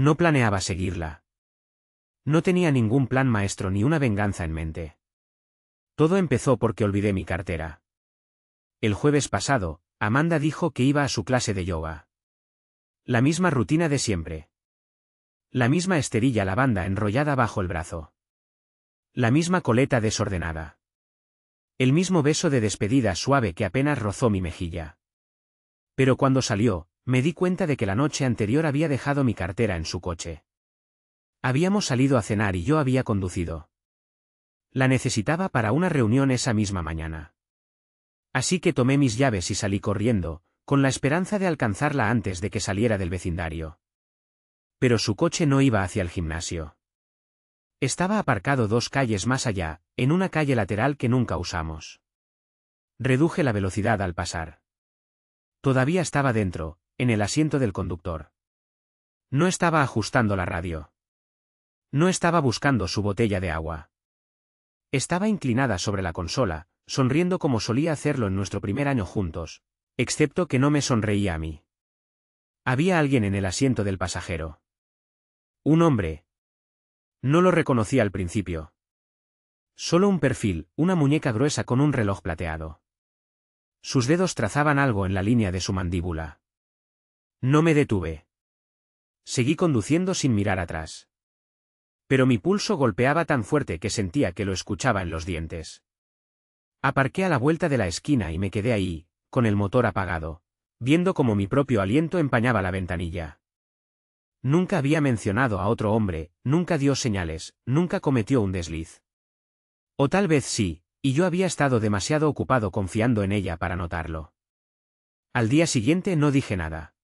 No planeaba seguirla. No tenía ningún plan maestro ni una venganza en mente. Todo empezó porque olvidé mi cartera. El jueves pasado, Amanda dijo que iba a su clase de yoga. La misma rutina de siempre. La misma esterilla lavanda enrollada bajo el brazo. La misma coleta desordenada. El mismo beso de despedida suave que apenas rozó mi mejilla. Pero cuando salió, me di cuenta de que la noche anterior había dejado mi cartera en su coche. Habíamos salido a cenar y yo había conducido. La necesitaba para una reunión esa misma mañana. Así que tomé mis llaves y salí corriendo, con la esperanza de alcanzarla antes de que saliera del vecindario. Pero su coche no iba hacia el gimnasio. Estaba aparcado 2 calles más allá, en una calle lateral que nunca usamos. Reduje la velocidad al pasar. Todavía estaba dentro, en el asiento del conductor. No estaba ajustando la radio. No estaba buscando su botella de agua. Estaba inclinada sobre la consola, sonriendo como solía hacerlo en nuestro primer año juntos, excepto que no me sonreía a mí. Había alguien en el asiento del pasajero. Un hombre. No lo reconocí al principio. Solo un perfil, una muñeca gruesa con un reloj plateado. Sus dedos trazaban algo en la línea de su mandíbula. No me detuve. Seguí conduciendo sin mirar atrás. Pero mi pulso golpeaba tan fuerte que sentía que lo escuchaba en los dientes. Aparqué a la vuelta de la esquina y me quedé ahí, con el motor apagado, viendo cómo mi propio aliento empañaba la ventanilla. Nunca había mencionado a otro hombre, nunca dio señales, nunca cometió un desliz. O tal vez sí, y yo había estado demasiado ocupado confiando en ella para notarlo. Al día siguiente no dije nada.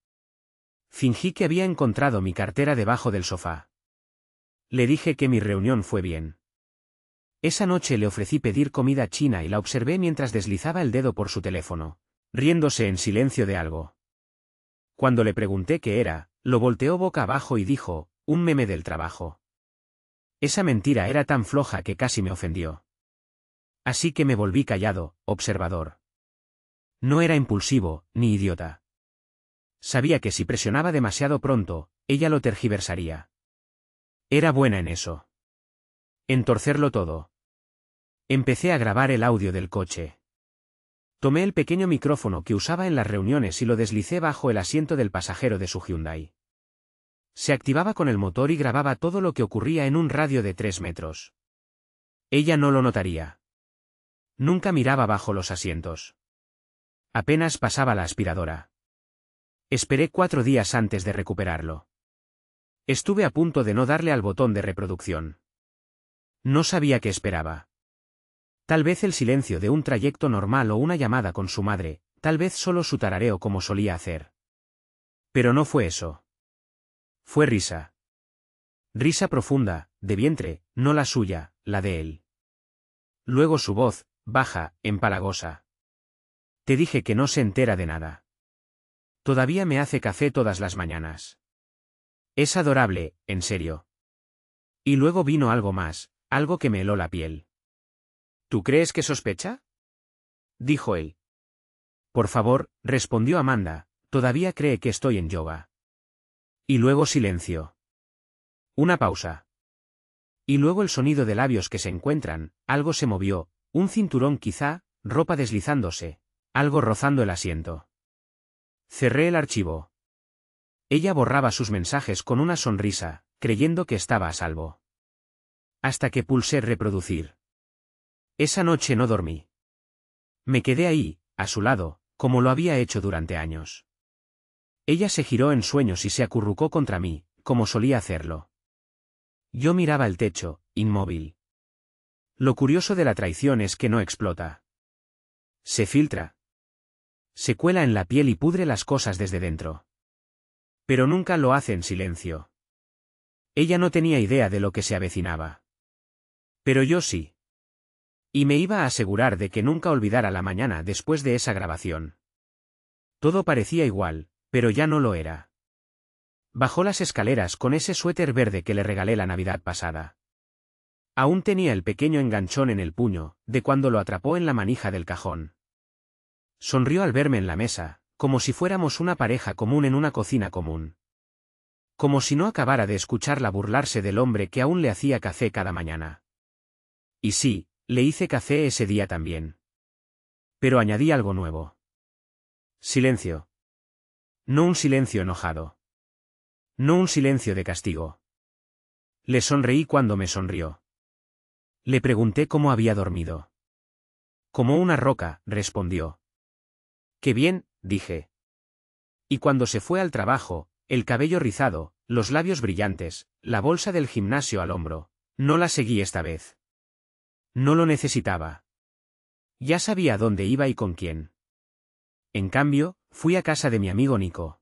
Fingí que había encontrado mi cartera debajo del sofá. Le dije que mi reunión fue bien. Esa noche le ofrecí pedir comida china y la observé mientras deslizaba el dedo por su teléfono, riéndose en silencio de algo. Cuando le pregunté qué era, lo volteó boca abajo y dijo, un meme del trabajo. Esa mentira era tan floja que casi me ofendió. Así que me volví callado, observador. No era impulsivo, ni idiota. Sabía que si presionaba demasiado pronto, ella lo tergiversaría. Era buena en eso. En torcerlo todo. Empecé a grabar el audio del coche. Tomé el pequeño micrófono que usaba en las reuniones y lo deslicé bajo el asiento del pasajero de su Hyundai. Se activaba con el motor y grababa todo lo que ocurría en un radio de 3 metros. Ella no lo notaría. Nunca miraba bajo los asientos. Apenas pasaba la aspiradora. Esperé 4 días antes de recuperarlo. Estuve a punto de no darle al botón de reproducción. No sabía qué esperaba. Tal vez el silencio de un trayecto normal o una llamada con su madre, tal vez solo su tarareo como solía hacer. Pero no fue eso. Fue risa. Risa profunda, de vientre, no la suya, la de él. Luego su voz, baja, empalagosa. Te dije que no se entera de nada. Todavía me hace café todas las mañanas. Es adorable, en serio. Y luego vino algo más, algo que me heló la piel. ¿Tú crees que sospecha? Dijo él. Por favor, respondió Amanda, todavía cree que estoy en yoga. Y luego silencio. Una pausa. Y luego el sonido de labios que se encuentran, algo se movió, un cinturón quizá, ropa deslizándose, algo rozando el asiento. Cerré el archivo. Ella borraba sus mensajes con una sonrisa, creyendo que estaba a salvo. Hasta que pulsé reproducir. Esa noche no dormí. Me quedé ahí, a su lado, como lo había hecho durante años. Ella se giró en sueños y se acurrucó contra mí, como solía hacerlo. Yo miraba el techo, inmóvil. Lo curioso de la traición es que no explota. Se filtra. Se cuela en la piel y pudre las cosas desde dentro. Pero nunca lo hace en silencio. Ella no tenía idea de lo que se avecinaba. Pero yo sí. Y me iba a asegurar de que nunca olvidara la mañana después de esa grabación. Todo parecía igual, pero ya no lo era. Bajó las escaleras con ese suéter verde que le regalé la Navidad pasada. Aún tenía el pequeño enganchón en el puño, de cuando lo atrapó en la manija del cajón. Sonrió al verme en la mesa, como si fuéramos una pareja común en una cocina común. Como si no acabara de escucharla burlarse del hombre que aún le hacía café cada mañana. Y sí, le hice café ese día también. Pero añadí algo nuevo. Silencio. No un silencio enojado. No un silencio de castigo. Le sonreí cuando me sonrió. Le pregunté cómo había dormido. Como una roca, respondió. Qué bien, dije. Y cuando se fue al trabajo, el cabello rizado, los labios brillantes, la bolsa del gimnasio al hombro, no la seguí esta vez. No lo necesitaba. Ya sabía dónde iba y con quién. En cambio, fui a casa de mi amigo Nico.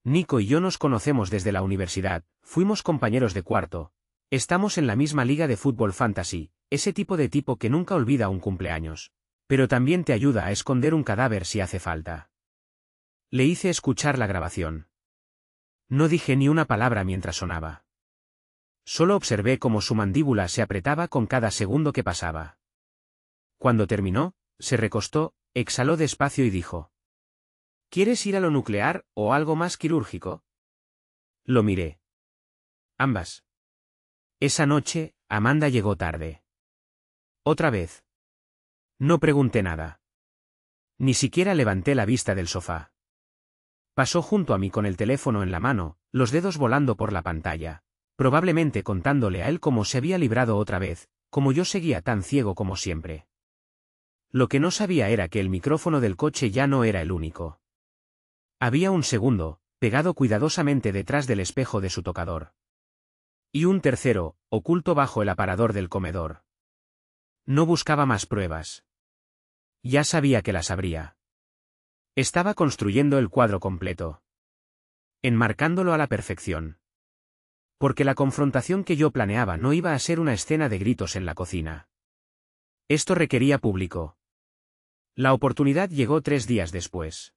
Nico y yo nos conocemos desde la universidad, fuimos compañeros de cuarto. Estamos en la misma liga de fútbol fantasy, ese tipo de tipo que nunca olvida un cumpleaños. Pero también te ayuda a esconder un cadáver si hace falta. Le hice escuchar la grabación. No dije ni una palabra mientras sonaba. Solo observé cómo su mandíbula se apretaba con cada segundo que pasaba. Cuando terminó, se recostó, exhaló despacio y dijo: ¿Quieres ir a lo nuclear, o algo más quirúrgico? Lo miré. Ambas. Esa noche, Amanda llegó tarde. Otra vez. No pregunté nada. Ni siquiera levanté la vista del sofá. Pasó junto a mí con el teléfono en la mano, los dedos volando por la pantalla, probablemente contándole a él cómo se había librado otra vez, como yo seguía tan ciego como siempre. Lo que no sabía era que el micrófono del coche ya no era el único. Había un segundo, pegado cuidadosamente detrás del espejo de su tocador. Y un tercero, oculto bajo el aparador del comedor. No buscaba más pruebas. Ya sabía que las habría. Estaba construyendo el cuadro completo. Enmarcándolo a la perfección. Porque la confrontación que yo planeaba no iba a ser una escena de gritos en la cocina. Esto requería público. La oportunidad llegó 3 días después.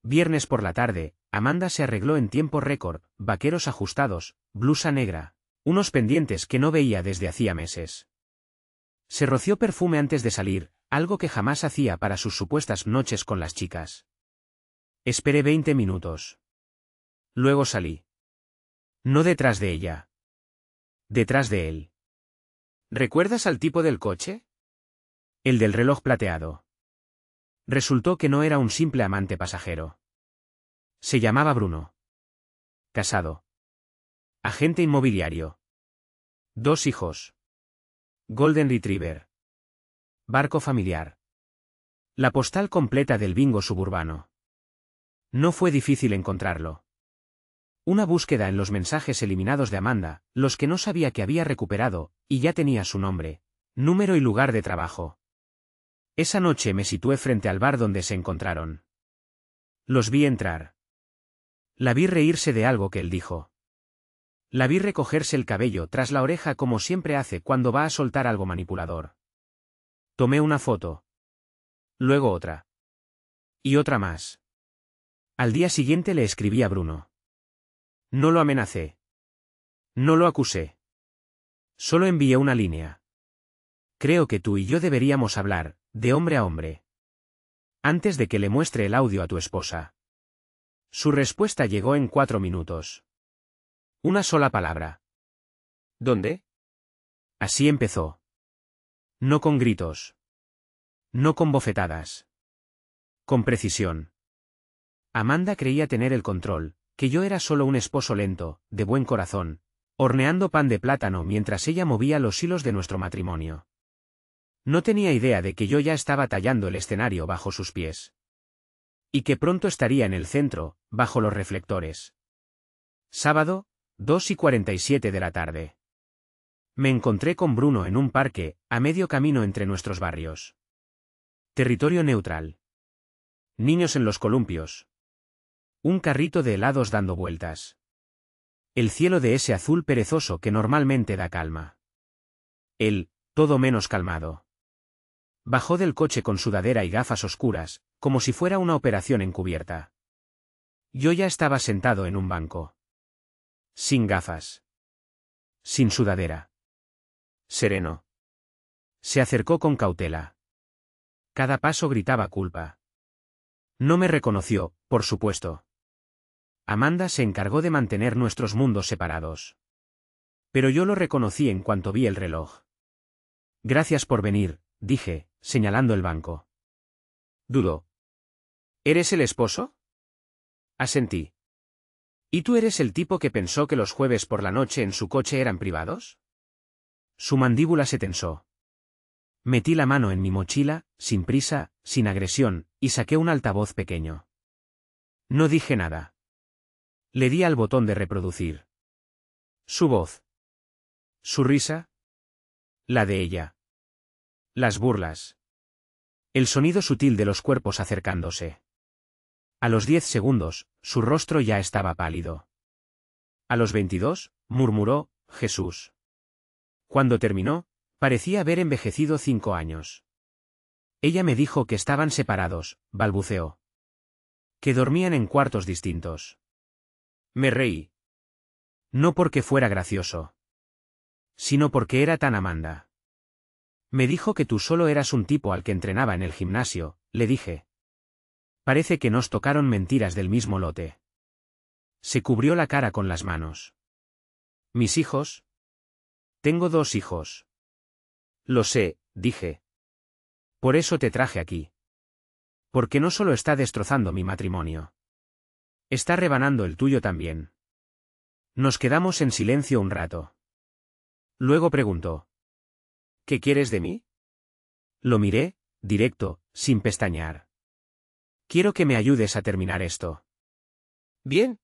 Viernes por la tarde, Amanda se arregló en tiempo récord, vaqueros ajustados, blusa negra, unos pendientes que no veía desde hacía meses. Se roció perfume antes de salir, algo que jamás hacía para sus supuestas noches con las chicas. Esperé 20 minutos. Luego salí. No detrás de ella. Detrás de él. ¿Recuerdas al tipo del coche? El del reloj plateado. Resultó que no era un simple amante pasajero. Se llamaba Bruno. Casado. Agente inmobiliario. 2 hijos. Golden Retriever. Barco familiar. La postal completa del bingo suburbano. No fue difícil encontrarlo. Una búsqueda en los mensajes eliminados de Amanda, los que no sabía que había recuperado, y ya tenía su nombre, número y lugar de trabajo. Esa noche me situé frente al bar donde se encontraron. Los vi entrar. La vi reírse de algo que él dijo. La vi recogerse el cabello tras la oreja como siempre hace cuando va a soltar algo manipulador. Tomé una foto. Luego otra. Y otra más. Al día siguiente le escribí a Bruno. No lo amenacé. No lo acusé. Solo envié una línea. Creo que tú y yo deberíamos hablar, de hombre a hombre. Antes de que le muestre el audio a tu esposa. Su respuesta llegó en 4 minutos. Una sola palabra. ¿Dónde? Así empezó. No con gritos. No con bofetadas. Con precisión. Amanda creía tener el control, que yo era solo un esposo lento, de buen corazón, horneando pan de plátano mientras ella movía los hilos de nuestro matrimonio. No tenía idea de que yo ya estaba tallando el escenario bajo sus pies. Y que pronto estaría en el centro, bajo los reflectores. Sábado, 2:47 de la tarde. Me encontré con Bruno en un parque, a medio camino entre nuestros barrios. Territorio neutral. Niños en los columpios. Un carrito de helados dando vueltas. El cielo de ese azul perezoso que normalmente da calma. Él, todo menos calmado. Bajó del coche con sudadera y gafas oscuras, como si fuera una operación encubierta. Yo ya estaba sentado en un banco. Sin gafas. Sin sudadera. Sereno. Se acercó con cautela. Cada paso gritaba culpa. No me reconoció, por supuesto. Amanda se encargó de mantener nuestros mundos separados. Pero yo lo reconocí en cuanto vi el reloj. Gracias por venir, dije, señalando el banco. Dudó. ¿Eres el esposo? Asentí. ¿Y tú eres el tipo que pensó que los jueves por la noche en su coche eran privados? Su mandíbula se tensó. Metí la mano en mi mochila, sin prisa, sin agresión, y saqué un altavoz pequeño. No dije nada. Le di al botón de reproducir. Su voz. Su risa. La de ella. Las burlas. El sonido sutil de los cuerpos acercándose. A los 10 segundos, su rostro ya estaba pálido. A los 22, murmuró, Jesús. Cuando terminó, parecía haber envejecido 5 años. Ella me dijo que estaban separados, balbuceó. Que dormían en cuartos distintos. Me reí. No porque fuera gracioso. Sino porque era tan Amanda. Me dijo que tú solo eras un tipo al que entrenaba en el gimnasio, le dije. Parece que nos tocaron mentiras del mismo lote. Se cubrió la cara con las manos. ¿Mis hijos? Tengo 2 hijos. Lo sé, dije. Por eso te traje aquí. Porque no solo está destrozando mi matrimonio. Está rebanando el tuyo también. Nos quedamos en silencio un rato. Luego preguntó. ¿Qué quieres de mí? Lo miré, directo, sin pestañear. Quiero que me ayudes a terminar esto. Bien.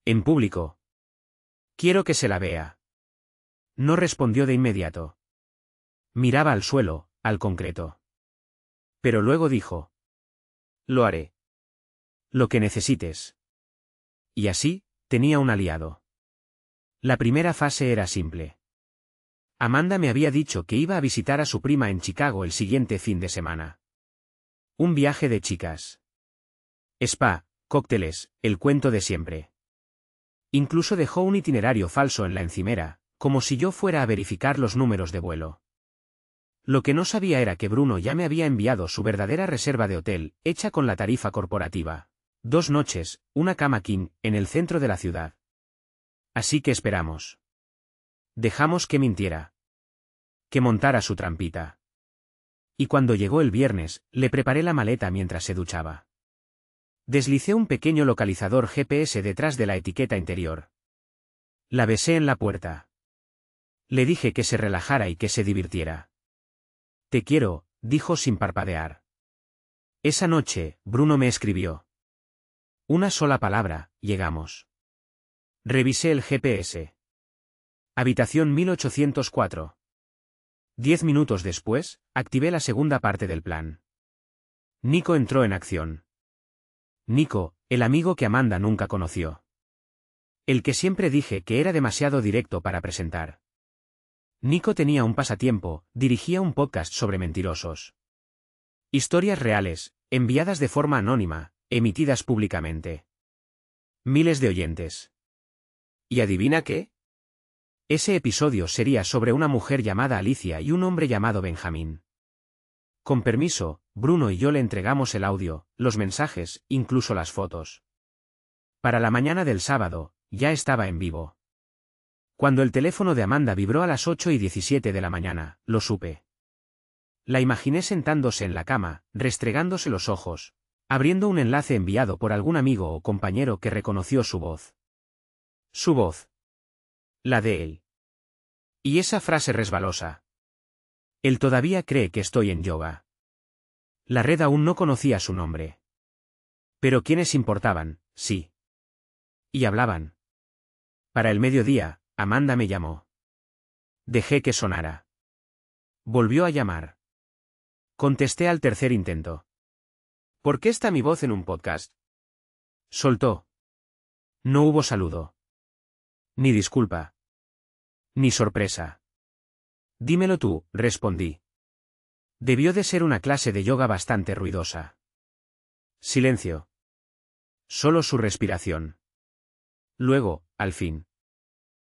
En público. Quiero que se la vea. No respondió de inmediato. Miraba al suelo, al concreto. Pero luego dijo. Lo haré. Lo que necesites. Y así, tenía un aliado. La primera fase era simple. Amanda me había dicho que iba a visitar a su prima en Chicago el siguiente fin de semana. Un viaje de chicas. Spa, cócteles, el cuento de siempre. Incluso dejó un itinerario falso en la encimera, como si yo fuera a verificar los números de vuelo. Lo que no sabía era que Bruno ya me había enviado su verdadera reserva de hotel, hecha con la tarifa corporativa. 2 noches, una cama king, en el centro de la ciudad. Así que esperamos. Dejamos que mintiera. Que montara su trampita. Y cuando llegó el viernes, le preparé la maleta mientras se duchaba. Deslicé un pequeño localizador GPS detrás de la etiqueta interior. La besé en la puerta. Le dije que se relajara y que se divirtiera. Te quiero, dijo sin parpadear. Esa noche, Bruno me escribió. Una sola palabra, llegamos. Revisé el GPS. Habitación 1804. 10 minutos después, activé la segunda parte del plan. Nico entró en acción. Nico, el amigo que Amanda nunca conoció. El que siempre dije que era demasiado directo para presentar. Nico tenía un pasatiempo, dirigía un podcast sobre mentirosos. Historias reales, enviadas de forma anónima, emitidas públicamente. Miles de oyentes. ¿Y adivina qué? Ese episodio sería sobre una mujer llamada Alicia y un hombre llamado Benjamín. Con permiso, Bruno y yo le entregamos el audio, los mensajes, incluso las fotos. Para la mañana del sábado, ya estaba en vivo. Cuando el teléfono de Amanda vibró a las 8:17 de la mañana, lo supe. La imaginé sentándose en la cama, restregándose los ojos, abriendo un enlace enviado por algún amigo o compañero que reconoció su voz. Su voz. La de él. Y esa frase resbalosa. Él todavía cree que estoy en yoga. La red aún no conocía su nombre. Pero quienes importaban, sí. Y hablaban. Para el mediodía, Amanda me llamó. Dejé que sonara. Volvió a llamar. Contesté al tercer intento. ¿Por qué está mi voz en un podcast? Soltó. No hubo saludo. Ni disculpa. Ni sorpresa. Dímelo tú, respondí. Debió de ser una clase de yoga bastante ruidosa. Silencio. Solo su respiración. Luego, al fin.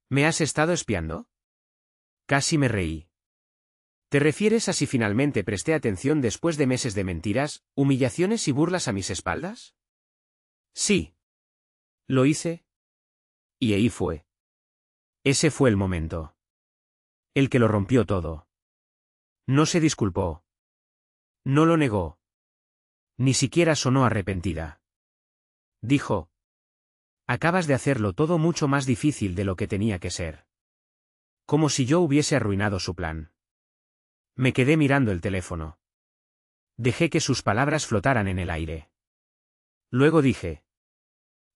¿Me has estado espiando? Casi me reí. ¿Te refieres a si finalmente presté atención después de meses de mentiras, humillaciones y burlas a mis espaldas? Sí. Lo hice. Y ahí fue. Ese fue el momento. El que lo rompió todo. No se disculpó. No lo negó. Ni siquiera sonó arrepentida. Dijo: acabas de hacerlo todo mucho más difícil de lo que tenía que ser. Como si yo hubiese arruinado su plan. Me quedé mirando el teléfono. Dejé que sus palabras flotaran en el aire. Luego dije: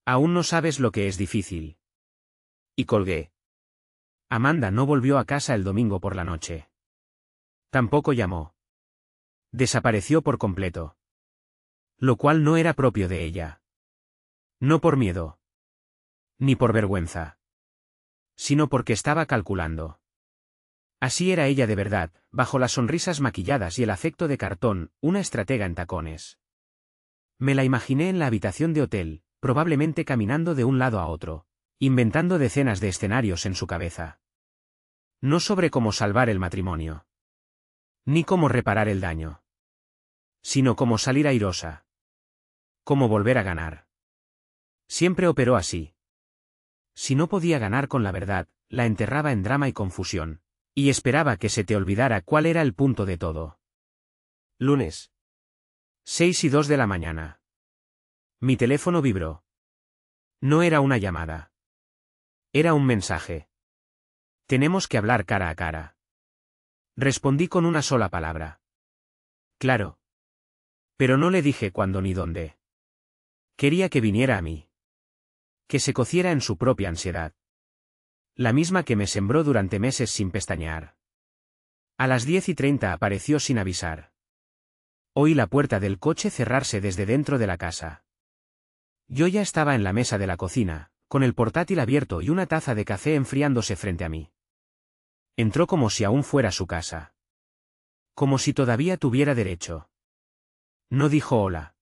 aún no sabes lo que es difícil. Y colgué. Amanda no volvió a casa el domingo por la noche. Tampoco llamó. Desapareció por completo. Lo cual no era propio de ella. No por miedo. Ni por vergüenza. Sino porque estaba calculando. Así era ella de verdad, bajo las sonrisas maquilladas y el afecto de cartón, una estratega en tacones. Me la imaginé en la habitación de hotel, probablemente caminando de un lado a otro, inventando decenas de escenarios en su cabeza. No sobre cómo salvar el matrimonio. Ni cómo reparar el daño. Sino cómo salir airosa. Cómo volver a ganar. Siempre operó así. Si no podía ganar con la verdad, la enterraba en drama y confusión. Y esperaba que se te olvidara cuál era el punto de todo. Lunes. 6:02 de la mañana. Mi teléfono vibró. No era una llamada. Era un mensaje. Tenemos que hablar cara a cara. Respondí con una sola palabra. Claro. Pero no le dije cuándo ni dónde. Quería que viniera a mí. Que se cociera en su propia ansiedad. La misma que me sembró durante meses sin pestañear. A las 10:30 apareció sin avisar. Oí la puerta del coche cerrarse desde dentro de la casa. Yo ya estaba en la mesa de la cocina, con el portátil abierto y una taza de café enfriándose frente a mí. Entró como si aún fuera su casa. Como si todavía tuviera derecho. No dijo hola.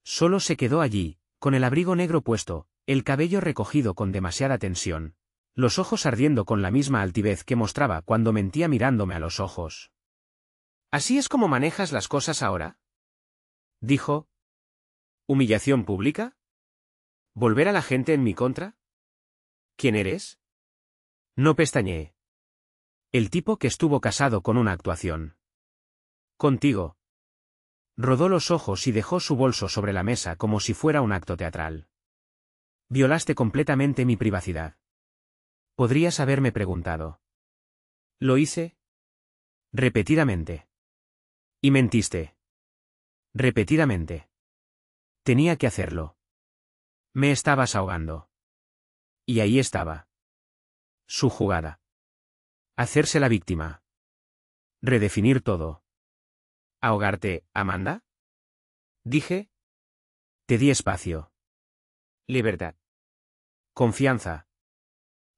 Solo se quedó allí, con el abrigo negro puesto, el cabello recogido con demasiada tensión. Los ojos ardiendo con la misma altivez que mostraba cuando mentía mirándome a los ojos. ¿Así es como manejas las cosas ahora?, dijo. ¿Humillación pública? ¿Volver a la gente en mi contra? ¿Quién eres? No pestañeé. El tipo que estuvo casado con una actuación. Contigo. Rodó los ojos y dejó su bolso sobre la mesa como si fuera un acto teatral. Violaste completamente mi privacidad. Podrías haberme preguntado. ¿Lo hice? Repetidamente. Y mentiste. Repetidamente. Tenía que hacerlo. Me estabas ahogando. Y ahí estaba. Su jugada. Hacerse la víctima. Redefinir todo. ¿Ahogarte, Amanda? Dije. Te di espacio. Libertad. Confianza.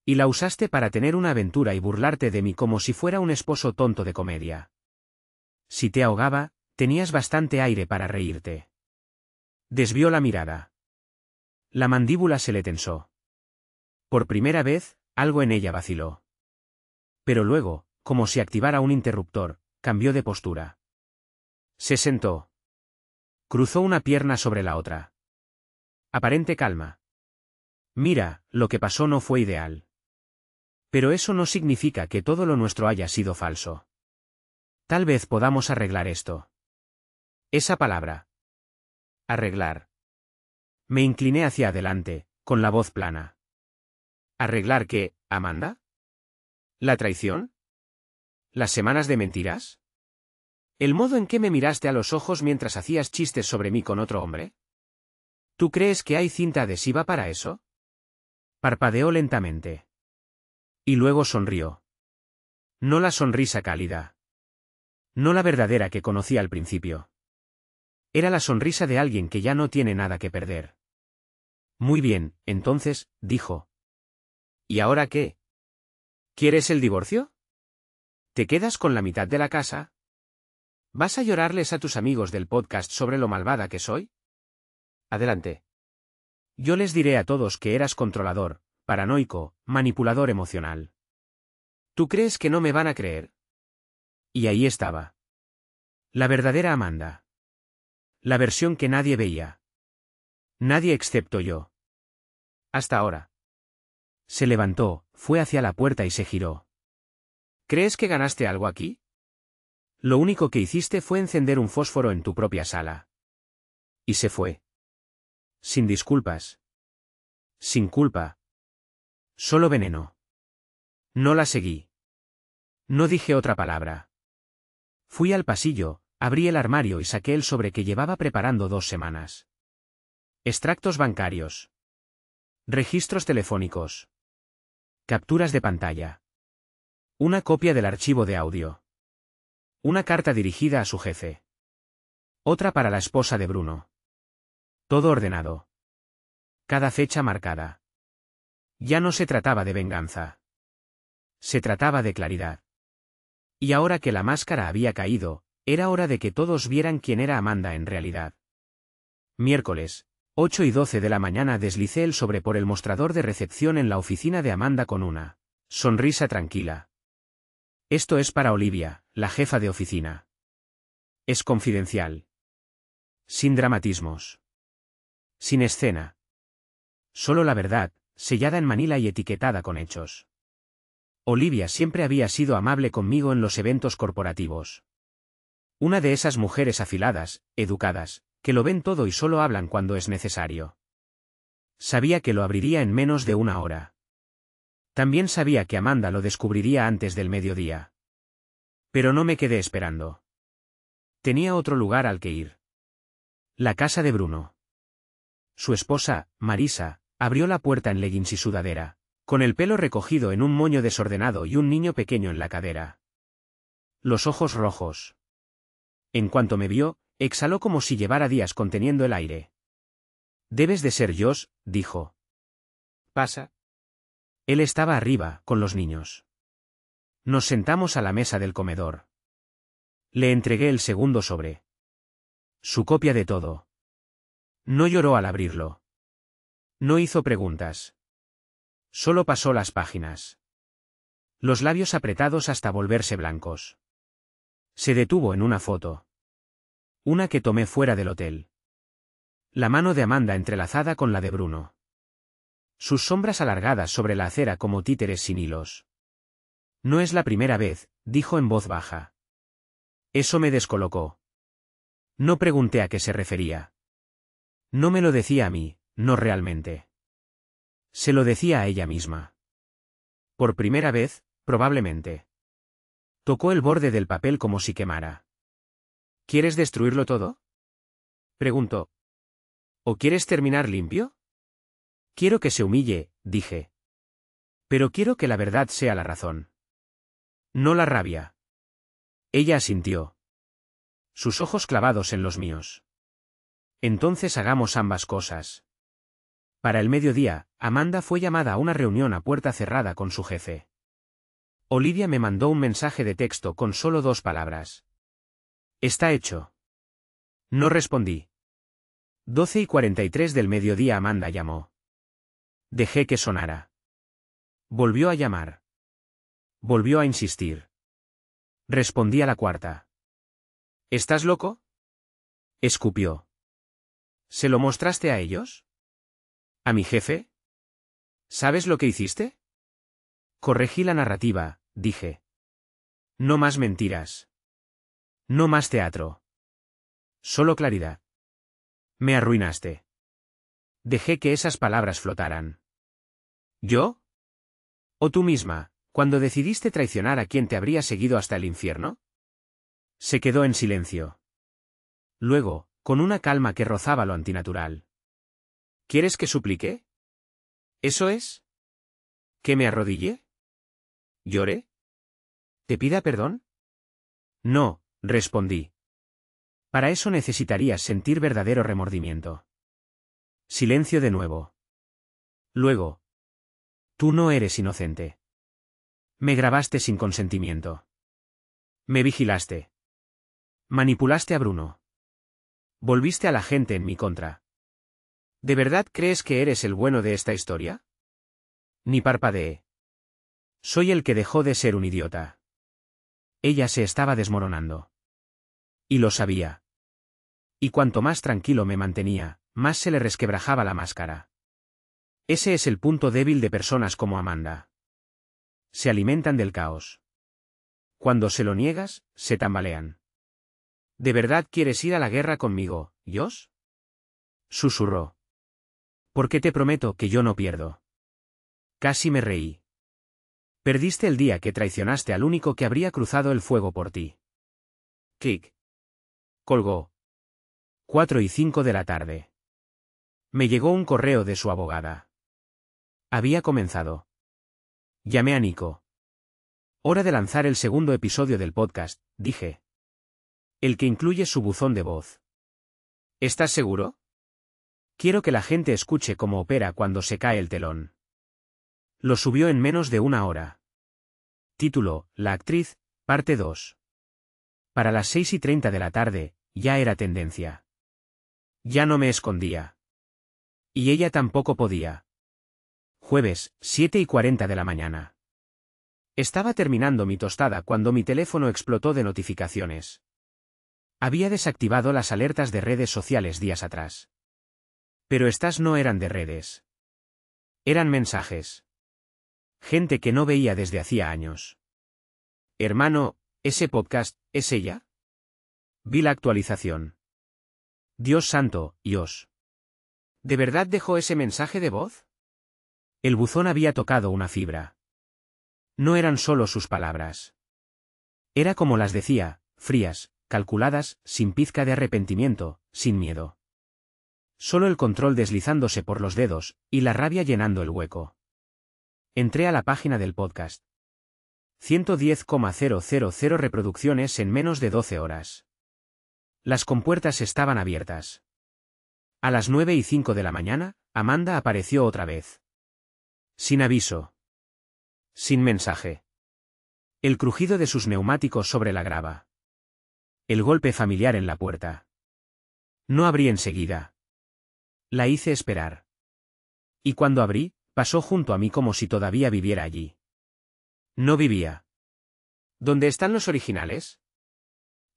Y la usaste para tener una aventura y burlarte de mí como si fuera un esposo tonto de comedia. Si te ahogaba, tenías bastante aire para reírte. Desvió la mirada. La mandíbula se le tensó. Por primera vez, algo en ella vaciló. Pero luego, como si activara un interruptor, cambió de postura. Se sentó. Cruzó una pierna sobre la otra. Aparente calma. Mira, lo que pasó no fue ideal. Pero eso no significa que todo lo nuestro haya sido falso. Tal vez podamos arreglar esto. Esa palabra. Arreglar. Me incliné hacia adelante, con la voz plana. ¿Arreglar qué, Amanda? ¿La traición? ¿Las semanas de mentiras? ¿El modo en que me miraste a los ojos mientras hacías chistes sobre mí con otro hombre? ¿Tú crees que hay cinta adhesiva para eso? Parpadeó lentamente. Y luego sonrió. No la sonrisa cálida. No la verdadera que conocí al principio. Era la sonrisa de alguien que ya no tiene nada que perder. Muy bien, entonces, dijo. ¿Y ahora qué? ¿Quieres el divorcio? ¿Te quedas con la mitad de la casa? ¿Vas a llorarles a tus amigos del podcast sobre lo malvada que soy? Adelante. Yo les diré a todos que eras controlador, paranoico, manipulador emocional. ¿Tú crees que no me van a creer? Y ahí estaba. La verdadera Amanda. La versión que nadie veía. Nadie excepto yo. Hasta ahora. Se levantó, fue hacia la puerta y se giró. ¿Crees que ganaste algo aquí? Lo único que hiciste fue encender un fósforo en tu propia sala. Y se fue. Sin disculpas. Sin culpa. Solo veneno. No la seguí. No dije otra palabra. Fui al pasillo, abrí el armario y saqué el sobre que llevaba preparando 2 semanas. Extractos bancarios. Registros telefónicos. Capturas de pantalla. Una copia del archivo de audio. Una carta dirigida a su jefe. Otra para la esposa de Bruno. Todo ordenado. Cada fecha marcada. Ya no se trataba de venganza. Se trataba de claridad. Y ahora que la máscara había caído, era hora de que todos vieran quién era Amanda en realidad. Miércoles, 8:12 de la mañana deslicé el sobre por el mostrador de recepción en la oficina de Amanda con una sonrisa tranquila. Esto es para Olivia, la jefa de oficina. Es confidencial. Sin dramatismos. Sin escena. Solo la verdad, sellada en manila y etiquetada con hechos. Olivia siempre había sido amable conmigo en los eventos corporativos. Una de esas mujeres afiladas, educadas, que lo ven todo y solo hablan cuando es necesario. Sabía que lo abriría en menos de 1 hora. También sabía que Amanda lo descubriría antes del mediodía. Pero no me quedé esperando. Tenía otro lugar al que ir. La casa de Bruno. Su esposa, Marisa, abrió la puerta en leggings y sudadera, con el pelo recogido en un moño desordenado y un niño pequeño en la cadera. Los ojos rojos. En cuanto me vio, exhaló como si llevara días conteniendo el aire. «Debes de ser Josh», dijo. «Pasa». Él estaba arriba, con los niños. Nos sentamos a la mesa del comedor. Le entregué el segundo sobre. Su copia de todo. No lloró al abrirlo. No hizo preguntas. Solo pasó las páginas. Los labios apretados hasta volverse blancos. Se detuvo en una foto. Una que tomé fuera del hotel. La mano de Amanda entrelazada con la de Bruno. Sus sombras alargadas sobre la acera como títeres sin hilos. No es la primera vez, dijo en voz baja. Eso me descolocó. No pregunté a qué se refería. No me lo decía a mí, no realmente. Se lo decía a ella misma. Por primera vez, probablemente. Tocó el borde del papel como si quemara. ¿Quieres destruirlo todo?, preguntó. ¿O quieres terminar limpio? Quiero que se humille, dije. Pero quiero que la verdad sea la razón. No la rabia. Ella asintió. Sus ojos clavados en los míos. Entonces hagamos ambas cosas. Para el mediodía, Amanda fue llamada a una reunión a puerta cerrada con su jefe. Olivia me mandó un mensaje de texto con solo 2 palabras. Está hecho. No respondí. 12:43 del mediodía Amanda llamó. Dejé que sonara. Volvió a llamar. Volvió a insistir. Respondí a la 4ª. ¿Estás loco?, escupió. ¿Se lo mostraste a ellos? ¿A mi jefe? ¿Sabes lo que hiciste? Corregí la narrativa, dije. No más mentiras. No más teatro. Solo claridad. Me arruinaste. Dejé que esas palabras flotaran. ¿Yo? ¿O tú misma, cuando decidiste traicionar a quien te habría seguido hasta el infierno? Se quedó en silencio. Luego, con una calma que rozaba lo antinatural. ¿Quieres que suplique? ¿Eso es? ¿Que me arrodille? ¿Llore? ¿Te pida perdón? No, respondí. Para eso necesitarías sentir verdadero remordimiento. Silencio de nuevo. Luego. Tú no eres inocente. Me grabaste sin consentimiento. Me vigilaste. Manipulaste a Bruno. Volviste a la gente en mi contra. ¿De verdad crees que eres el bueno de esta historia? Ni parpadeé. Soy el que dejó de ser un idiota. Ella se estaba desmoronando. Y lo sabía. Y cuanto más tranquilo me mantenía, más se le resquebrajaba la máscara. Ese es el punto débil de personas como Amanda. Se alimentan del caos. Cuando se lo niegas, se tambalean. ¿De verdad quieres ir a la guerra conmigo, Josh? Susurró. Porque te prometo que yo no pierdo. Casi me reí. Perdiste el día que traicionaste al único que habría cruzado el fuego por ti. Clic. Colgó. 4:05 de la tarde. Me llegó un correo de su abogada. Había comenzado. Llamé a Nico. Hora de lanzar el segundo episodio del podcast, dije. El que incluye su buzón de voz. ¿Estás seguro? Quiero que la gente escuche cómo opera cuando se cae el telón. Lo subió en menos de una hora. Título, La actriz, parte 2. Para las 6:30 de la tarde, ya era tendencia. Ya no me escondía. Y ella tampoco podía. Jueves, 7:40 de la mañana. Estaba terminando mi tostada cuando mi teléfono explotó de notificaciones. Había desactivado las alertas de redes sociales días atrás. Pero estas no eran de redes. Eran mensajes. Gente que no veía desde hacía años. Hermano, ¿ese podcast es ella? Vi la actualización. Dios santo, Dios. ¿De verdad dejó ese mensaje de voz? El buzón había tocado una fibra. No eran solo sus palabras. Era como las decía, frías, calculadas, sin pizca de arrepentimiento, sin miedo. Solo el control deslizándose por los dedos, y la rabia llenando el hueco. Entré a la página del podcast. 110,000 reproducciones en menos de 12 horas. Las compuertas estaban abiertas. A las 9:05 de la mañana, Amanda apareció otra vez. Sin aviso. Sin mensaje. El crujido de sus neumáticos sobre la grava. El golpe familiar en la puerta. No abrí enseguida. La hice esperar. Y cuando abrí, pasó junto a mí como si todavía viviera allí. No vivía. ¿Dónde están los originales?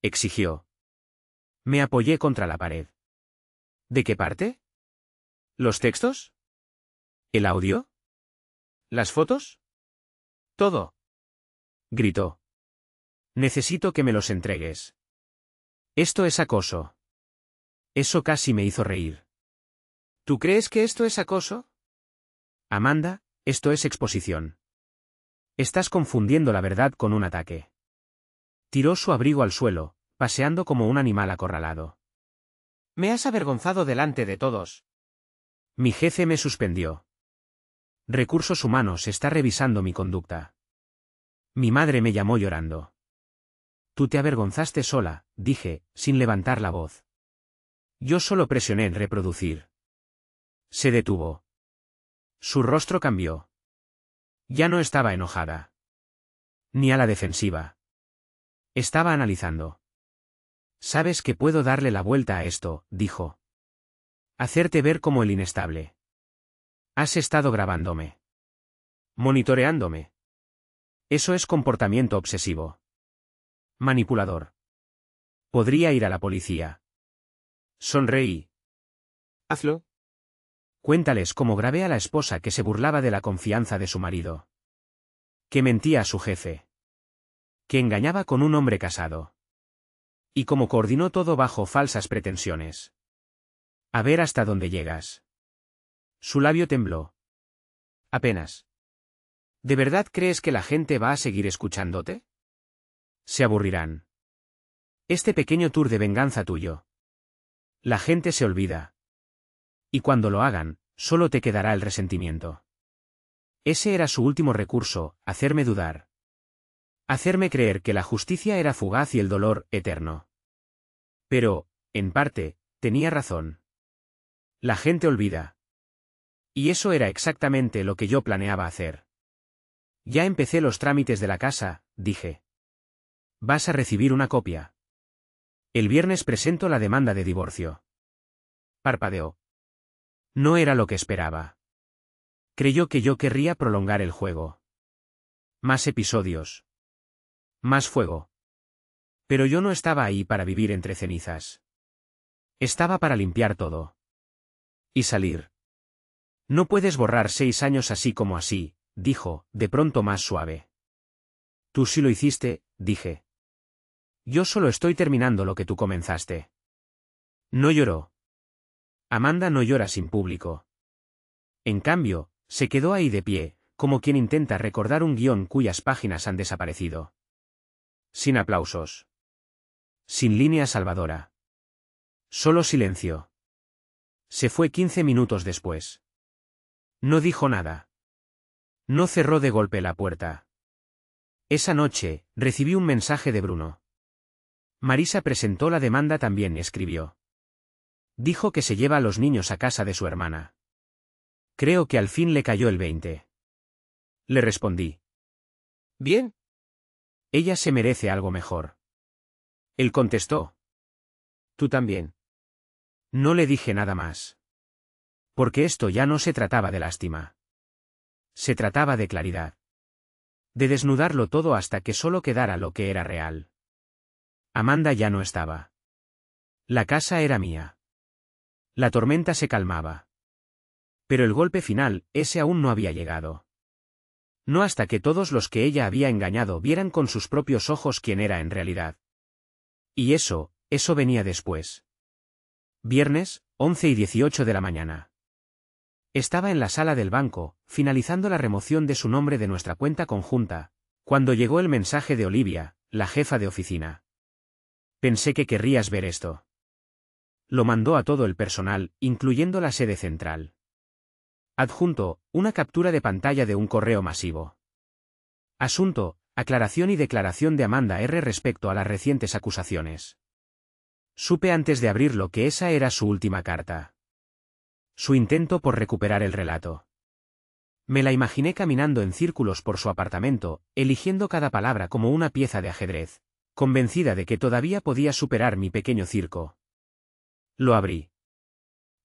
Exigió. Me apoyé contra la pared. ¿De qué parte? ¿Los textos? ¿El audio? ¿Las fotos? Todo. Gritó. Necesito que me los entregues. Esto es acoso. Eso casi me hizo reír. ¿Tú crees que esto es acoso? Amanda, esto es exposición. Estás confundiendo la verdad con un ataque. Tiró su abrigo al suelo, paseando como un animal acorralado. Me has avergonzado delante de todos. Mi jefe me suspendió. Recursos Humanos está revisando mi conducta. Mi madre me llamó llorando. Tú te avergonzaste sola, dije, sin levantar la voz. Yo solo presioné en reproducir. Se detuvo. Su rostro cambió. Ya no estaba enojada. Ni a la defensiva. Estaba analizando. Sabes que puedo darle la vuelta a esto, dijo. Hacerte ver como el inestable. Has estado grabándome. Monitoreándome. Eso es comportamiento obsesivo. Manipulador. Podría ir a la policía. Sonreí. Hazlo. Cuéntales cómo grabé a la esposa que se burlaba de la confianza de su marido. Que mentía a su jefe. Que engañaba con un hombre casado. Y cómo coordinó todo bajo falsas pretensiones. A ver hasta dónde llegas. Su labio tembló. Apenas. ¿De verdad crees que la gente va a seguir escuchándote? Se aburrirán. Este pequeño tour de venganza tuyo. La gente se olvida. Y cuando lo hagan, solo te quedará el resentimiento. Ese era su último recurso, hacerme dudar. Hacerme creer que la justicia era fugaz y el dolor, eterno. Pero, en parte, tenía razón. La gente olvida. Y eso era exactamente lo que yo planeaba hacer. Ya empecé los trámites de la casa, dije. Vas a recibir una copia. El viernes presento la demanda de divorcio. Parpadeó. No era lo que esperaba. Creyó que yo querría prolongar el juego. Más episodios. Más fuego. Pero yo no estaba ahí para vivir entre cenizas. Estaba para limpiar todo. Y salir. No puedes borrar 6 años así como así, dijo, de pronto más suave. Tú sí lo hiciste, dije. Yo solo estoy terminando lo que tú comenzaste. No lloró. Amanda no llora sin público. En cambio, se quedó ahí de pie, como quien intenta recordar un guión cuyas páginas han desaparecido. Sin aplausos. Sin línea salvadora. Solo silencio. Se fue 15 minutos después. No dijo nada. No cerró de golpe la puerta. Esa noche, recibí un mensaje de Bruno. Marisa presentó la demanda también, escribió. Dijo que se lleva a los niños a casa de su hermana. Creo que al fin le cayó el 20. Le respondí. Bien. Ella se merece algo mejor. Él contestó. Tú también. No le dije nada más. Porque esto ya no se trataba de lástima. Se trataba de claridad. De desnudarlo todo hasta que solo quedara lo que era real. Amanda ya no estaba. La casa era mía. La tormenta se calmaba. Pero el golpe final, ese aún no había llegado. No hasta que todos los que ella había engañado vieran con sus propios ojos quién era en realidad. Y eso venía después. Viernes, 11:18 de la mañana. Estaba en la sala del banco, finalizando la remoción de su nombre de nuestra cuenta conjunta, cuando llegó el mensaje de Olivia, la jefa de oficina. Pensé que querrías ver esto. Lo mandó a todo el personal, incluyendo la sede central. Adjunto, una captura de pantalla de un correo masivo. Asunto, aclaración y declaración de Amanda R. respecto a las recientes acusaciones. Supe antes de abrirlo que esa era su última carta. Su intento por recuperar el relato. Me la imaginé caminando en círculos por su apartamento, eligiendo cada palabra como una pieza de ajedrez, convencida de que todavía podía superar mi pequeño circo. Lo abrí.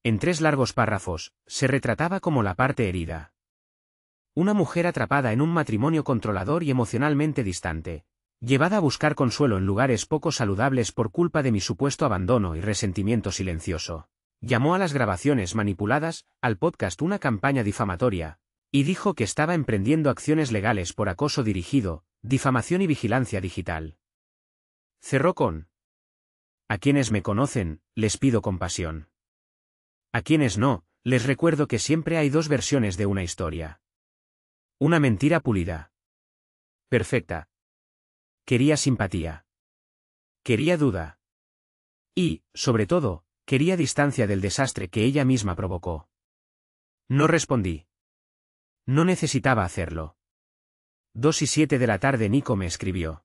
En 3 largos párrafos, se retrataba como la parte herida. Una mujer atrapada en un matrimonio controlador y emocionalmente distante, llevada a buscar consuelo en lugares poco saludables por culpa de mi supuesto abandono y resentimiento silencioso. Llamó a las grabaciones manipuladas, al podcast una campaña difamatoria, y dijo que estaba emprendiendo acciones legales por acoso dirigido, difamación y vigilancia digital. Cerró con: a quienes me conocen, les pido compasión. A quienes no, les recuerdo que siempre hay 2 versiones de una historia. Una mentira pulida. Perfecta. Quería simpatía. Quería duda. Y, sobre todo, quería distancia del desastre que ella misma provocó. No respondí. No necesitaba hacerlo. 2:07 de la tarde Nico me escribió.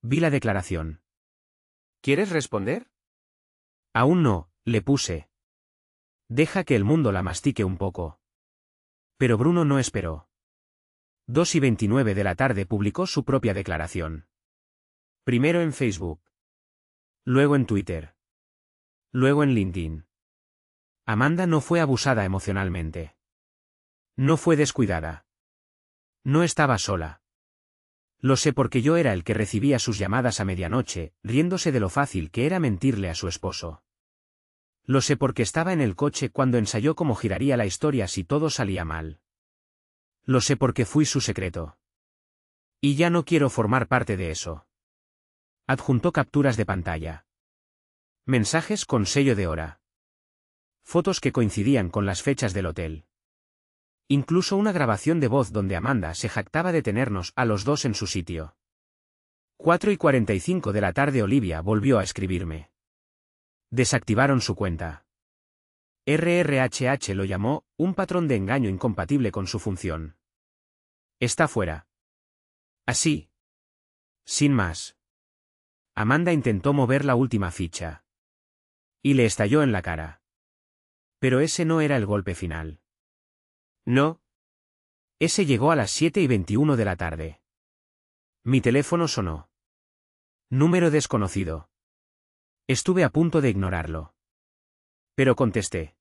Vi la declaración. ¿Quieres responder? Aún no, le puse. Deja que el mundo la mastique un poco. Pero Bruno no esperó. 2:29 de la tarde publicó su propia declaración. Primero en Facebook. Luego en Twitter. Luego en LinkedIn. Amanda no fue abusada emocionalmente. No fue descuidada. No estaba sola. Lo sé porque yo era el que recibía sus llamadas a medianoche, riéndose de lo fácil que era mentirle a su esposo. Lo sé porque estaba en el coche cuando ensayó cómo giraría la historia si todo salía mal. Lo sé porque fui su secreto. Y ya no quiero formar parte de eso. Adjuntó capturas de pantalla. Mensajes con sello de hora. Fotos que coincidían con las fechas del hotel. Incluso una grabación de voz donde Amanda se jactaba de tenernos a los 2 en su sitio. 4:45 de la tarde Olivia volvió a escribirme. Desactivaron su cuenta. RRHH lo llamó, un patrón de engaño incompatible con su función. Está fuera. Así. Sin más. Amanda intentó mover la última ficha. Y le estalló en la cara. Pero ese no era el golpe final. No. Ese llegó a las 7:21 de la tarde. Mi teléfono sonó. Número desconocido. Estuve a punto de ignorarlo. Pero contesté.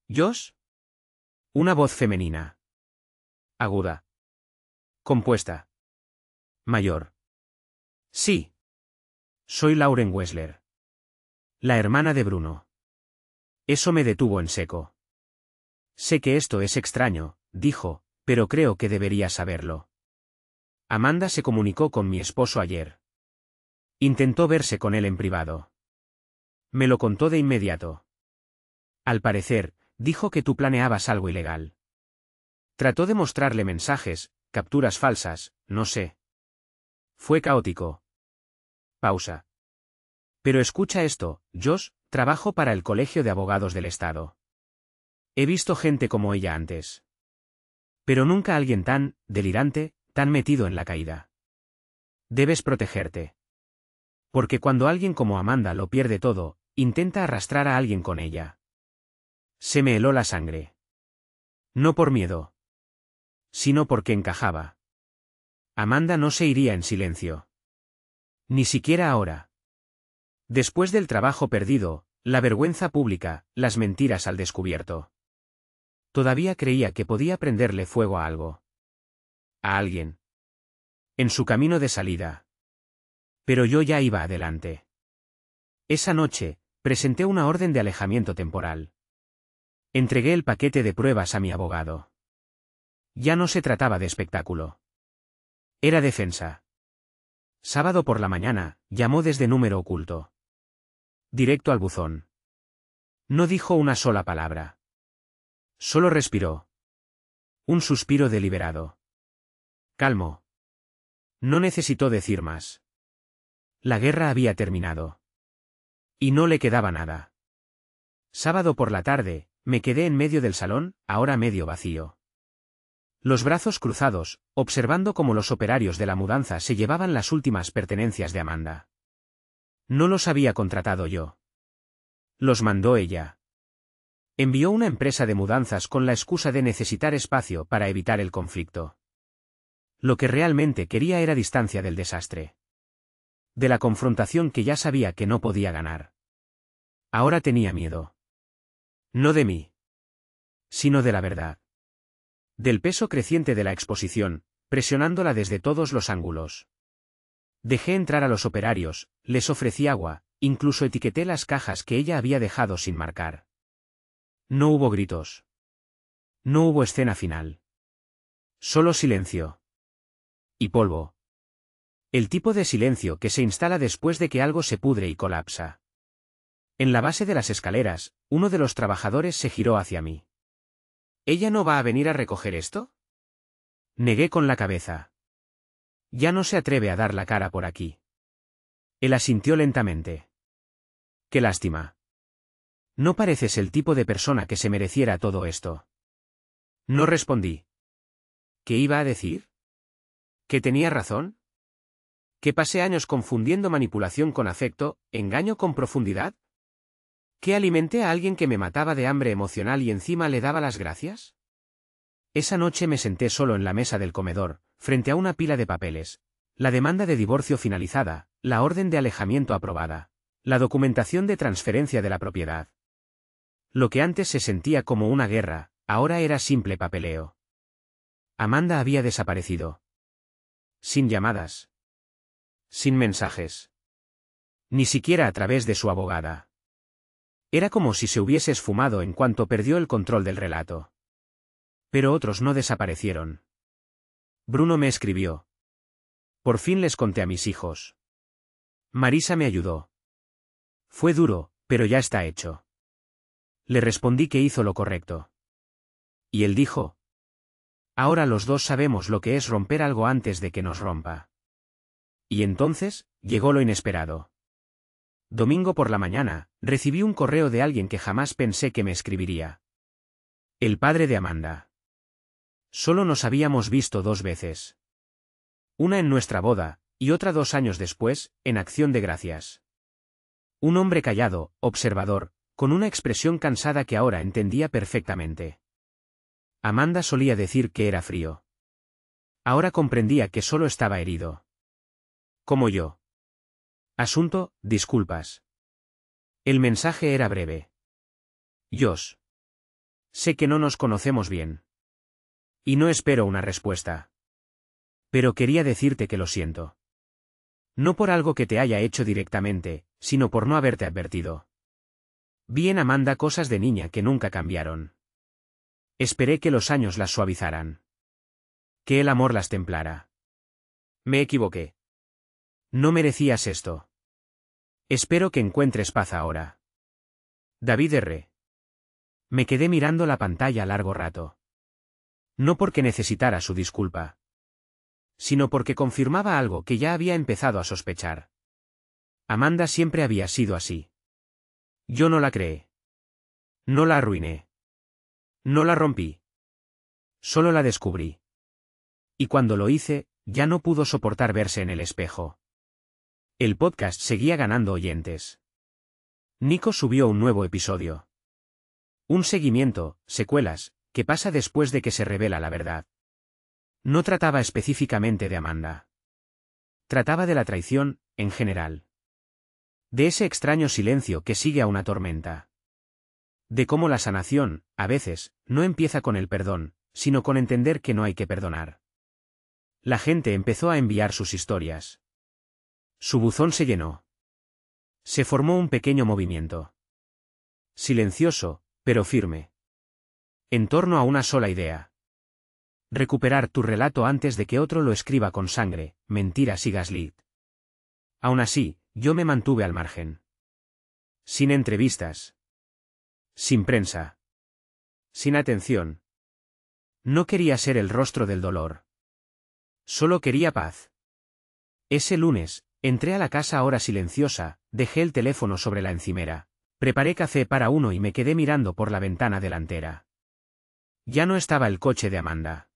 ¿Josh? Una voz femenina. Aguda. Compuesta. Mayor. Sí. Soy Lauren Wessler. La hermana de Bruno. Eso me detuvo en seco. Sé que esto es extraño, dijo, pero creo que deberías saberlo. Amanda se comunicó con mi esposo ayer. Intentó verse con él en privado. Me lo contó de inmediato. Al parecer, dijo que tú planeabas algo ilegal. Trató de mostrarle mensajes, capturas falsas, no sé. Fue caótico. Pausa. Pero escucha esto, Josh, trabajo para el Colegio de Abogados del Estado. He visto gente como ella antes. Pero nunca alguien tan delirante, tan metido en la caída. Debes protegerte. Porque cuando alguien como Amanda lo pierde todo, intenta arrastrar a alguien con ella. Se me heló la sangre. No por miedo. Sino porque encajaba. Amanda no se iría en silencio. Ni siquiera ahora. Después del trabajo perdido, la vergüenza pública, las mentiras al descubierto. Todavía creía que podía prenderle fuego a algo. A alguien. En su camino de salida. Pero yo ya iba adelante. Esa noche, presenté una orden de alejamiento temporal. Entregué el paquete de pruebas a mi abogado. Ya no se trataba de espectáculo. Era defensa. Sábado por la mañana, llamó desde número oculto. Directo al buzón. No dijo una sola palabra. Solo respiró. Un suspiro deliberado. Calmo. No necesitó decir más. La guerra había terminado. Y no le quedaba nada. Sábado por la tarde, me quedé en medio del salón, ahora medio vacío. Los brazos cruzados, observando cómo los operarios de la mudanza se llevaban las últimas pertenencias de Amanda. No los había contratado yo. Los mandó ella. Envió una empresa de mudanzas con la excusa de necesitar espacio para evitar el conflicto. Lo que realmente quería era distancia del desastre. De la confrontación que ya sabía que no podía ganar. Ahora tenía miedo. No de mí. Sino de la verdad. Del peso creciente de la exposición, presionándola desde todos los ángulos. Dejé entrar a los operarios, les ofrecí agua, incluso etiqueté las cajas que ella había dejado sin marcar. No hubo gritos. No hubo escena final. Solo silencio. Y polvo. El tipo de silencio que se instala después de que algo se pudre y colapsa. En la base de las escaleras, uno de los trabajadores se giró hacia mí. ¿Ella no va a venir a recoger esto? Negué con la cabeza. Ya no se atreve a dar la cara por aquí. Él asintió lentamente. Qué lástima. No pareces el tipo de persona que se mereciera todo esto. No respondí. ¿Qué iba a decir? ¿Que tenía razón? ¿Que pasé años confundiendo manipulación con afecto, engaño con profundidad? ¿Que alimenté a alguien que me mataba de hambre emocional y encima le daba las gracias? Esa noche me senté solo en la mesa del comedor, frente a una pila de papeles. La demanda de divorcio finalizada, la orden de alejamiento aprobada, la documentación de transferencia de la propiedad. Lo que antes se sentía como una guerra, ahora era simple papeleo. Amanda había desaparecido. Sin llamadas. Sin mensajes. Ni siquiera a través de su abogada. Era como si se hubiese esfumado en cuanto perdió el control del relato. Pero otros no desaparecieron. Bruno me escribió. Por fin les conté a mis hijos. Marisa me ayudó. Fue duro, pero ya está hecho. Le respondí que hizo lo correcto. Y él dijo. Ahora los dos sabemos lo que es romper algo antes de que nos rompa. Y entonces, llegó lo inesperado. Domingo por la mañana, recibí un correo de alguien que jamás pensé que me escribiría. El padre de Amanda. Solo nos habíamos visto 2 veces. Una en nuestra boda, y otra 2 años después, en Acción de Gracias. Un hombre callado, observador, con una expresión cansada que ahora entendía perfectamente. Amanda solía decir que era frío. Ahora comprendía que solo estaba herido. Como yo. Asunto, disculpas. El mensaje era breve. Josh. Sé que no nos conocemos bien. Y no espero una respuesta. Pero quería decirte que lo siento. No por algo que te haya hecho directamente, sino por no haberte advertido. Vi en Amanda cosas de niña que nunca cambiaron. Esperé que los años las suavizaran. Que el amor las templara. Me equivoqué. No merecías esto. Espero que encuentres paz ahora. David R. Me quedé mirando la pantalla largo rato. No porque necesitara su disculpa, sino porque confirmaba algo que ya había empezado a sospechar. Amanda siempre había sido así. Yo no la creé. No la arruiné. No la rompí. Solo la descubrí. Y cuando lo hice, ya no pudo soportar verse en el espejo. El podcast seguía ganando oyentes. Nico subió un nuevo episodio. Un seguimiento, secuelas, que pasa después de que se revela la verdad. No trataba específicamente de Amanda. Trataba de la traición, en general. De ese extraño silencio que sigue a una tormenta. De cómo la sanación, a veces, no empieza con el perdón, sino con entender que no hay que perdonar. La gente empezó a enviar sus historias. Su buzón se llenó. Se formó un pequeño movimiento. Silencioso, pero firme. En torno a una sola idea. Recuperar tu relato antes de que otro lo escriba con sangre, mentiras y gaslit. Aún así, yo me mantuve al margen. Sin entrevistas. Sin prensa. Sin atención. No quería ser el rostro del dolor. Solo quería paz. Ese lunes, entré a la casa ahora silenciosa, dejé el teléfono sobre la encimera, preparé café para uno y me quedé mirando por la ventana delantera. Ya no estaba el coche de Amanda.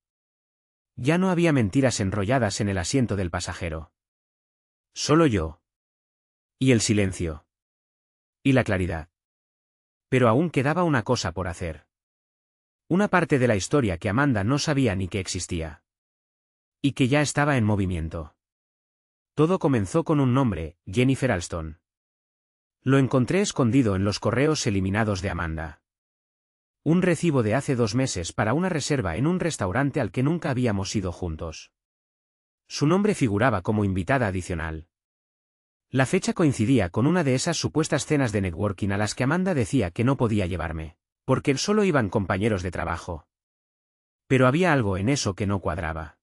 Ya no había mentiras enrolladas en el asiento del pasajero. Solo yo. Y el silencio. Y la claridad. Pero aún quedaba una cosa por hacer. Una parte de la historia que Amanda no sabía ni que existía. Y que ya estaba en movimiento. Todo comenzó con un nombre, Jennifer Alston. Lo encontré escondido en los correos eliminados de Amanda. Un recibo de hace 2 meses para una reserva en un restaurante al que nunca habíamos ido juntos. Su nombre figuraba como invitada adicional. La fecha coincidía con una de esas supuestas cenas de networking a las que Amanda decía que no podía llevarme, porque solo iban compañeros de trabajo. Pero había algo en eso que no cuadraba.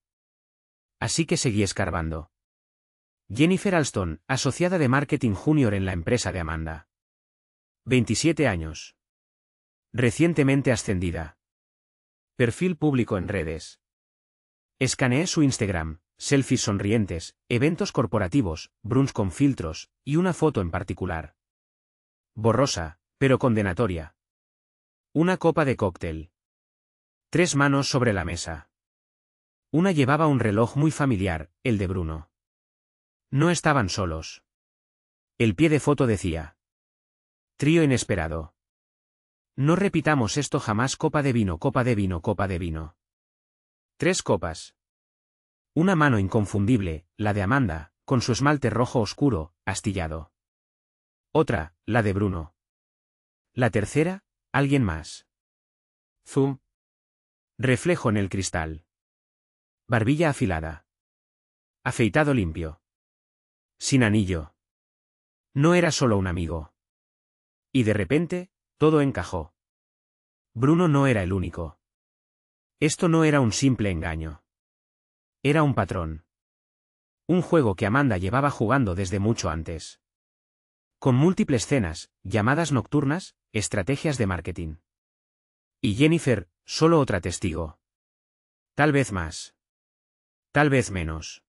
Así que seguí escarbando. Jennifer Alston, asociada de marketing junior en la empresa de Amanda. 27 años. Recientemente ascendida. Perfil público en redes. Escaneé su Instagram, selfies sonrientes, eventos corporativos, brunch con filtros, y una foto en particular. Borrosa, pero condenatoria. Una copa de cóctel. 3 manos sobre la mesa. Una llevaba un reloj muy familiar, el de Bruno. No estaban solos. El pie de foto decía. Trío inesperado. No repitamos esto jamás. Copa de vino, copa de vino, copa de vino. 3 copas. Una mano inconfundible, la de Amanda, con su esmalte rojo oscuro, astillado. Otra, la de Bruno. La tercera, alguien más. Zoom. Reflejo en el cristal. Barbilla afilada. Afeitado limpio. Sin anillo. No era solo un amigo. Y de repente, todo encajó. Bruno no era el único. Esto no era un simple engaño. Era un patrón. Un juego que Amanda llevaba jugando desde mucho antes. Con múltiples cenas, llamadas nocturnas, estrategias de marketing. Y Jennifer, solo otra testigo. Tal vez más. Tal vez menos.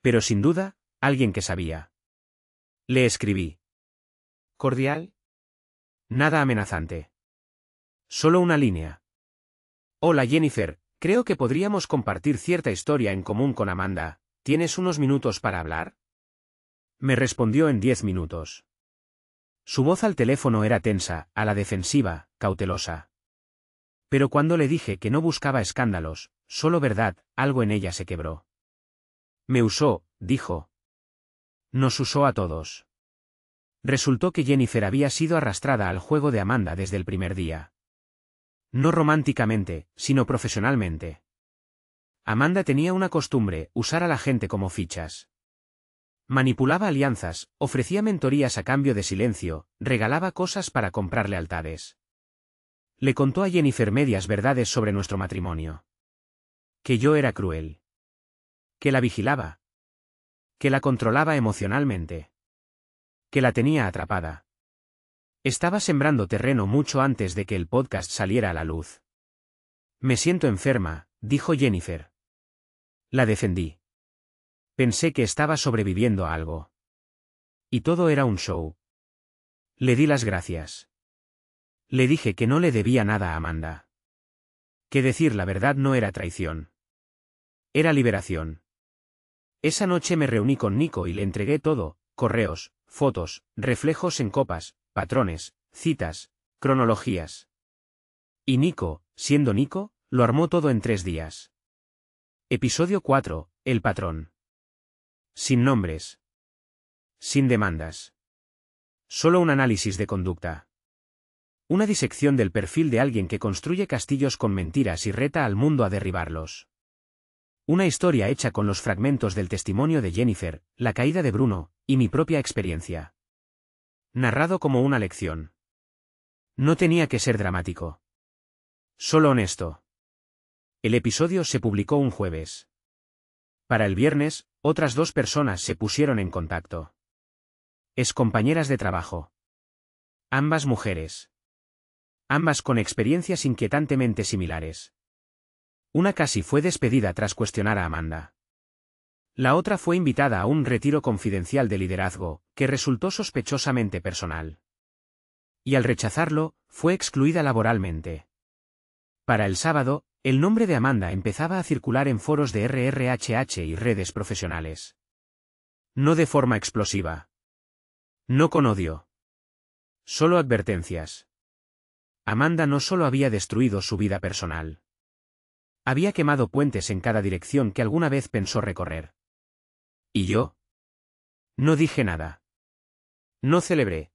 Pero sin duda, alguien que sabía. Le escribí. ¿Cordial? Nada amenazante. Solo una línea. Hola Jennifer, creo que podríamos compartir cierta historia en común con Amanda. ¿Tienes unos minutos para hablar? Me respondió en 10 minutos. Su voz al teléfono era tensa, a la defensiva, cautelosa. Pero cuando le dije que no buscaba escándalos, solo verdad, algo en ella se quebró. Me usó, dijo. Nos usó a todos. Resultó que Jennifer había sido arrastrada al juego de Amanda desde el primer día. No románticamente, sino profesionalmente. Amanda tenía una costumbre, usar a la gente como fichas. Manipulaba alianzas, ofrecía mentorías a cambio de silencio, regalaba cosas para comprar lealtades. Le contó a Jennifer medias verdades sobre nuestro matrimonio. Que yo era cruel. Que la vigilaba. Que la controlaba emocionalmente. Que la tenía atrapada. Estaba sembrando terreno mucho antes de que el podcast saliera a la luz. Me siento enferma, dijo Jennifer. La defendí. Pensé que estaba sobreviviendo a algo. Y todo era un show. Le di las gracias. Le dije que no le debía nada a Amanda. Que decir la verdad no era traición. Era liberación. Esa noche me reuní con Nico y le entregué todo: correos, fotos, reflejos en copas, patrones, citas, cronologías. Y Nico, siendo Nico, lo armó todo en 3 días. Episodio 4, el patrón. Sin nombres. Sin demandas. Solo un análisis de conducta. Una disección del perfil de alguien que construye castillos con mentiras y reta al mundo a derribarlos. Una historia hecha con los fragmentos del testimonio de Jennifer, la caída de Bruno, y mi propia experiencia. Narrado como una lección. No tenía que ser dramático. Solo honesto. El episodio se publicó un jueves. Para el viernes, otras 2 personas se pusieron en contacto. Excompañeras de trabajo. Ambas mujeres. Ambas con experiencias inquietantemente similares. Una casi fue despedida tras cuestionar a Amanda. La otra fue invitada a un retiro confidencial de liderazgo, que resultó sospechosamente personal. Y al rechazarlo, fue excluida laboralmente. Para el sábado, el nombre de Amanda empezaba a circular en foros de RRHH y redes profesionales. No de forma explosiva. No con odio. Solo advertencias. Amanda no solo había destruido su vida personal. Había quemado puentes en cada dirección que alguna vez pensó recorrer. ¿Y yo? No dije nada. No celebré.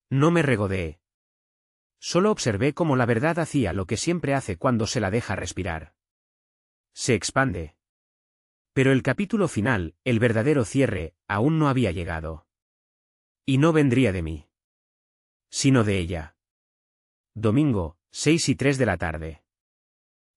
No me regodeé. Solo observé cómo la verdad hacía lo que siempre hace cuando se la deja respirar. Se expande. Pero el capítulo final, el verdadero cierre, aún no había llegado. Y no vendría de mí. Sino de ella. Domingo, 6:03 de la tarde.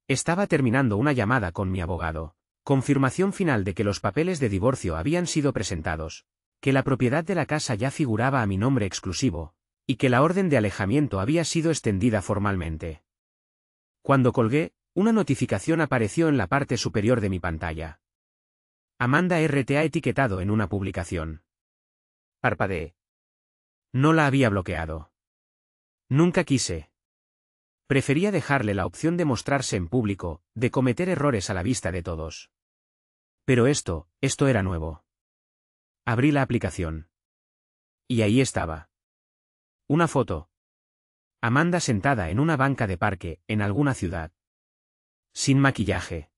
Estaba terminando una llamada con mi abogado. Confirmación final de que los papeles de divorcio habían sido presentados, que la propiedad de la casa ya figuraba a mi nombre exclusivo, y que la orden de alejamiento había sido extendida formalmente. Cuando colgué, una notificación apareció en la parte superior de mi pantalla. Amanda R. ha etiquetado en una publicación. Parpadeé. No la había bloqueado. Nunca quise. Prefería dejarle la opción de mostrarse en público, de cometer errores a la vista de todos. Pero esto era nuevo. Abrí la aplicación. Y ahí estaba. Una foto. Amanda sentada en una banca de parque, en alguna ciudad. Sin maquillaje.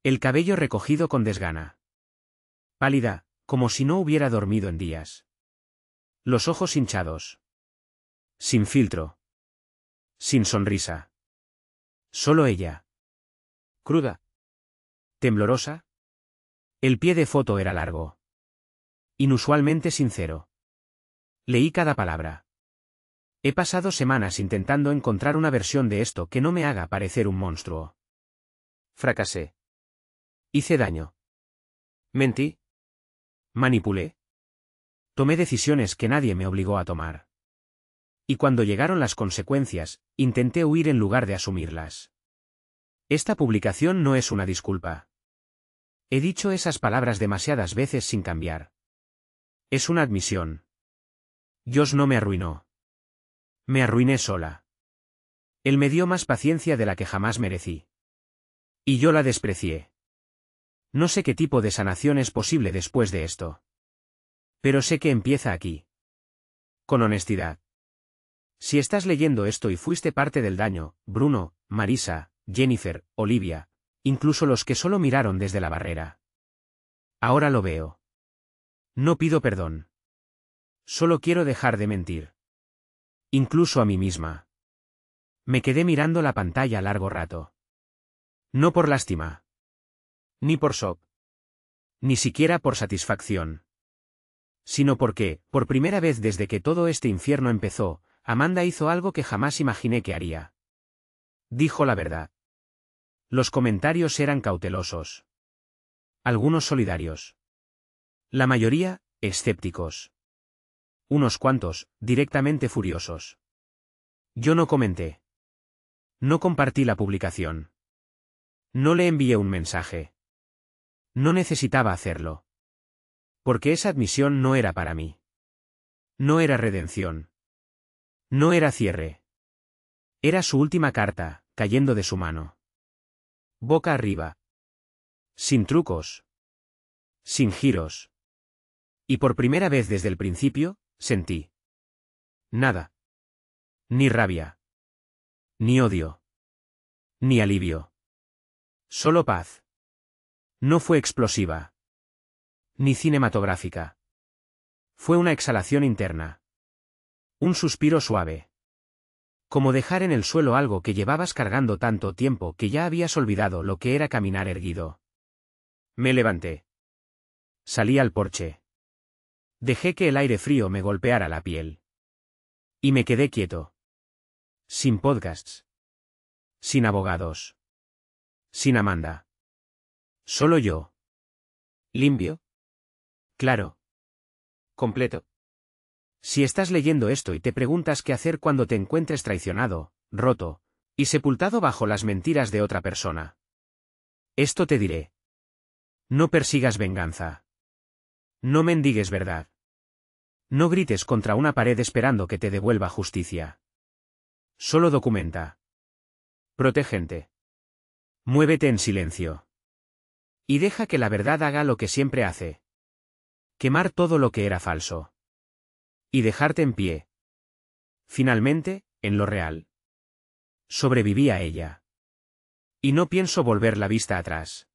El cabello recogido con desgana. Pálida, como si no hubiera dormido en días. Los ojos hinchados. Sin filtro. Sin sonrisa. Solo ella. Cruda. Temblorosa. El pie de foto era largo. Inusualmente sincero. Leí cada palabra. He pasado semanas intentando encontrar una versión de esto que no me haga parecer un monstruo. Fracasé. Hice daño. Mentí. Manipulé. Tomé decisiones que nadie me obligó a tomar. Y cuando llegaron las consecuencias, intenté huir en lugar de asumirlas. Esta publicación no es una disculpa. He dicho esas palabras demasiadas veces sin cambiar. Es una admisión. Josh no me arruinó. Me arruiné sola. Él me dio más paciencia de la que jamás merecí. Y yo la desprecié. No sé qué tipo de sanación es posible después de esto. Pero sé que empieza aquí. Con honestidad. Si estás leyendo esto y fuiste parte del daño, Bruno, Marisa, Jennifer, Olivia, incluso los que solo miraron desde la barrera. Ahora lo veo. No pido perdón. Solo quiero dejar de mentir. Incluso a mí misma. Me quedé mirando la pantalla largo rato. No por lástima. Ni por shock. Ni siquiera por satisfacción. Sino porque, por primera vez desde que todo este infierno empezó, Amanda hizo algo que jamás imaginé que haría. Dijo la verdad. Los comentarios eran cautelosos. Algunos solidarios. La mayoría, escépticos. Unos cuantos, directamente furiosos. Yo no comenté. No compartí la publicación. No le envié un mensaje. No necesitaba hacerlo. Porque esa admisión no era para mí. No era redención. No era cierre. Era su última carta, cayendo de su mano. Boca arriba. Sin trucos. Sin giros. Y por primera vez desde el principio, sentí. Nada. Ni rabia. Ni odio. Ni alivio. Solo paz. No fue explosiva. Ni cinematográfica. Fue una exhalación interna. Un suspiro suave. Como dejar en el suelo algo que llevabas cargando tanto tiempo que ya habías olvidado lo que era caminar erguido. Me levanté. Salí al porche. Dejé que el aire frío me golpeara la piel. Y me quedé quieto. Sin podcasts. Sin abogados. Sin Amanda. Solo yo. ¿Limpio? Claro. Completo. Si estás leyendo esto y te preguntas qué hacer cuando te encuentres traicionado, roto, y sepultado bajo las mentiras de otra persona. Esto te diré. No persigas venganza. No mendigues verdad. No grites contra una pared esperando que te devuelva justicia. Solo documenta. Protégete. Muévete en silencio. Y deja que la verdad haga lo que siempre hace. Quemar todo lo que era falso. Y dejarte en pie. Finalmente, en lo real. Sobreviví a ella. Y no pienso volver la vista atrás.